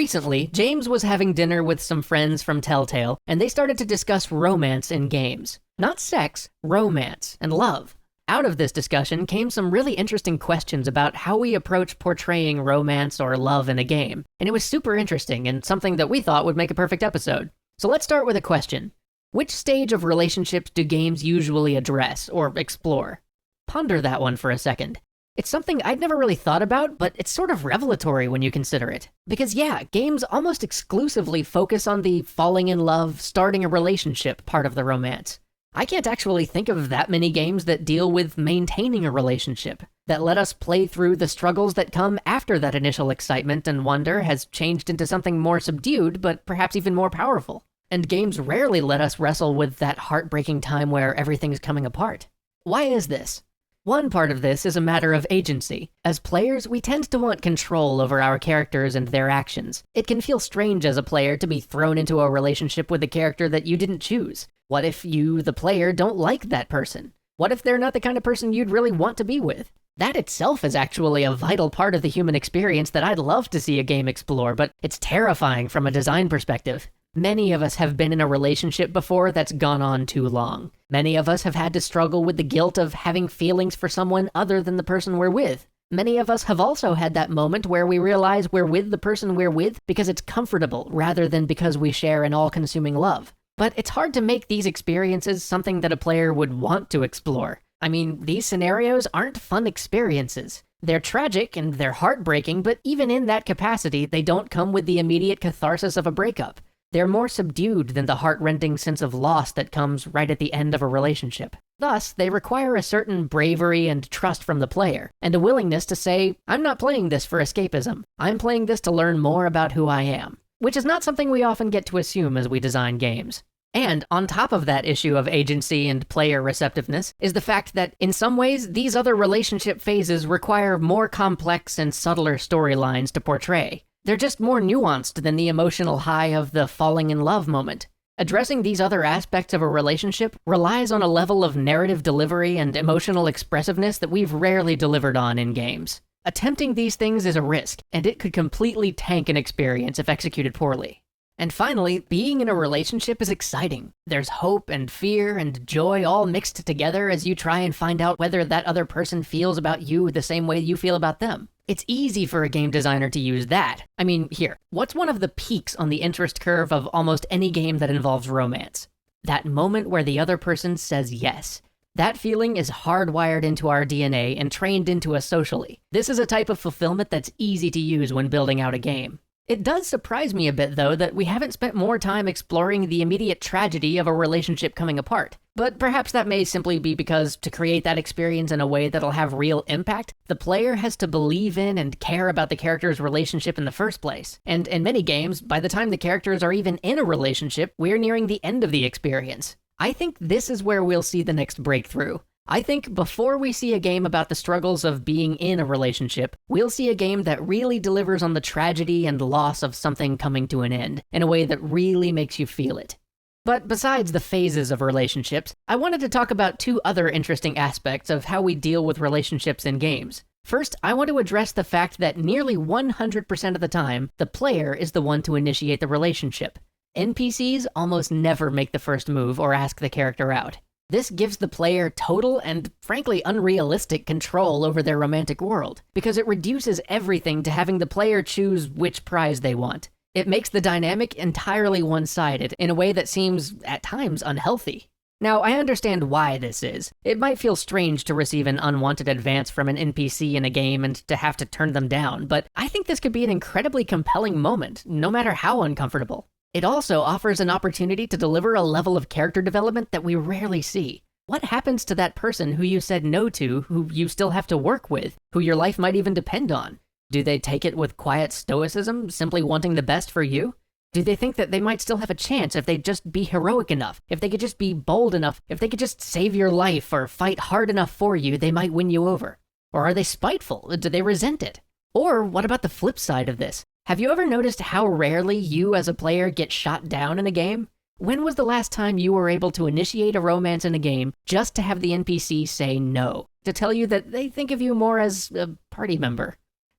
Recently, James was having dinner with some friends from Telltale, and they started to discuss romance in games. Not sex, romance, and love. Out of this discussion came some really interesting questions about how we approach portraying romance or love in a game, and it was super interesting and something that we thought would make a perfect episode. So let's start with a question. Which stage of relationships do games usually address or explore? Ponder that one for a second. It's something I'd never really thought about, but it's sort of revelatory when you consider it. Because yeah, games almost exclusively focus on the falling in love, starting a relationship part of the romance. I can't actually think of that many games that deal with maintaining a relationship, that let us play through the struggles that come after that initial excitement and wonder has changed into something more subdued, but perhaps even more powerful. And games rarely let us wrestle with that heartbreaking time where everything's coming apart. Why is this? One part of this is a matter of agency. As players, we tend to want control over our characters and their actions. It can feel strange as a player to be thrown into a relationship with a character that you didn't choose. What if you, the player, don't like that person? What if they're not the kind of person you'd really want to be with? That itself is actually a vital part of the human experience that I'd love to see a game explore, but it's terrifying from a design perspective. Many of us have been in a relationship before that's gone on too long. Many of us have had to struggle with the guilt of having feelings for someone other than the person we're with. Many of us have also had that moment where we realize we're with the person we're with because it's comfortable rather than because we share an all-consuming love. But it's hard to make these experiences something that a player would want to explore. I mean, these scenarios aren't fun experiences. They're tragic and they're heartbreaking, but even in that capacity, they don't come with the immediate catharsis of a breakup. They're more subdued than the heart-rending sense of loss that comes right at the end of a relationship. Thus, they require a certain bravery and trust from the player, and a willingness to say, I'm not playing this for escapism. I'm playing this to learn more about who I am. Which is not something we often get to assume as we design games. And on top of that issue of agency and player receptiveness is the fact that in some ways, these other relationship phases require more complex and subtler storylines to portray. They're just more nuanced than the emotional high of the falling in love moment. Addressing these other aspects of a relationship relies on a level of narrative delivery and emotional expressiveness that we've rarely delivered on in games. Attempting these things is a risk, and it could completely tank an experience if executed poorly. And finally, being in a relationship is exciting. There's hope and fear and joy all mixed together as you try and find out whether that other person feels about you the same way you feel about them. It's easy for a game designer to use that. I mean, here, what's one of the peaks on the interest curve of almost any game that involves romance? That moment where the other person says yes. That feeling is hardwired into our DNA and trained into us socially. This is a type of fulfillment that's easy to use when building out a game. It does surprise me a bit, though, that we haven't spent more time exploring the immediate tragedy of a relationship coming apart. But perhaps that may simply be because to create that experience in a way that'll have real impact, the player has to believe in and care about the character's relationship in the first place. And in many games, by the time the characters are even in a relationship, we're nearing the end of the experience. I think this is where we'll see the next breakthrough. I think before we see a game about the struggles of being in a relationship, we'll see a game that really delivers on the tragedy and loss of something coming to an end in a way that really makes you feel it. But besides the phases of relationships, I wanted to talk about two other interesting aspects of how we deal with relationships in games. First, I want to address the fact that nearly 100% of the time, the player is the one to initiate the relationship. NPCs almost never make the first move or ask the character out. This gives the player total and, frankly, unrealistic control over their romantic world, because it reduces everything to having the player choose which prize they want. It makes the dynamic entirely one-sided in a way that seems, at times, unhealthy. Now, I understand why this is. It might feel strange to receive an unwanted advance from an NPC in a game and to have to turn them down, but I think this could be an incredibly compelling moment, no matter how uncomfortable. It also offers an opportunity to deliver a level of character development that we rarely see. What happens to that person who you said no to, who you still have to work with, who your life might even depend on? Do they take it with quiet stoicism, simply wanting the best for you? Do they think that they might still have a chance if they'd just be heroic enough, if they could just be bold enough, if they could just save your life or fight hard enough for you, they might win you over? Or are they spiteful? Do they resent it? Or what about the flip side of this? Have you ever noticed how rarely you as a player get shot down in a game? When was the last time you were able to initiate a romance in a game just to have the NPC say no, to tell you that they think of you more as a party member?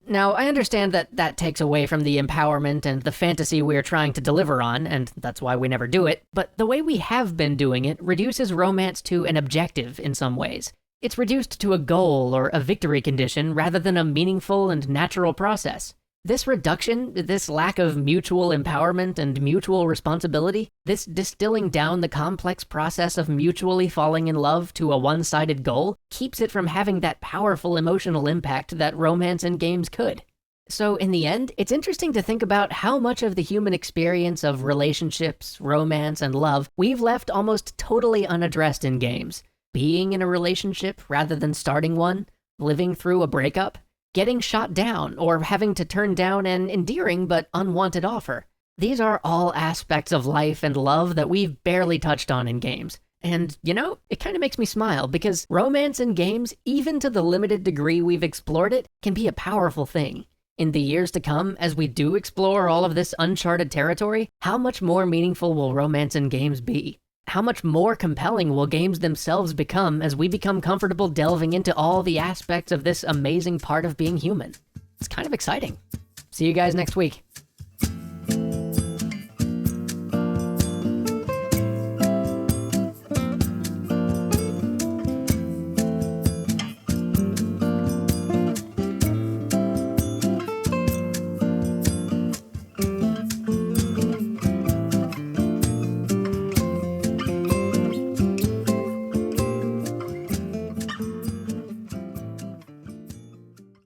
Now, I understand that that takes away from the empowerment and the fantasy we're trying to deliver on, and that's why we never do it, but the way we have been doing it reduces romance to an objective in some ways. It's reduced to a goal or a victory condition rather than a meaningful and natural process. This reduction, this lack of mutual empowerment and mutual responsibility, this distilling down the complex process of mutually falling in love to a one-sided goal, keeps it from having that powerful emotional impact that romance and games could. So in the end, it's interesting to think about how much of the human experience of relationships, romance, and love we've left almost totally unaddressed in games. Being in a relationship rather than starting one, living through a breakup, getting shot down, or having to turn down an endearing but unwanted offer. These are all aspects of life and love that we've barely touched on in games. And, you know, it kind of makes me smile because romance in games, even to the limited degree we've explored it, can be a powerful thing. In the years to come, as we do explore all of this uncharted territory, how much more meaningful will romance in games be? How much more compelling will games themselves become as we become comfortable delving into all the aspects of this amazing part of being human? It's kind of exciting. See you guys next week.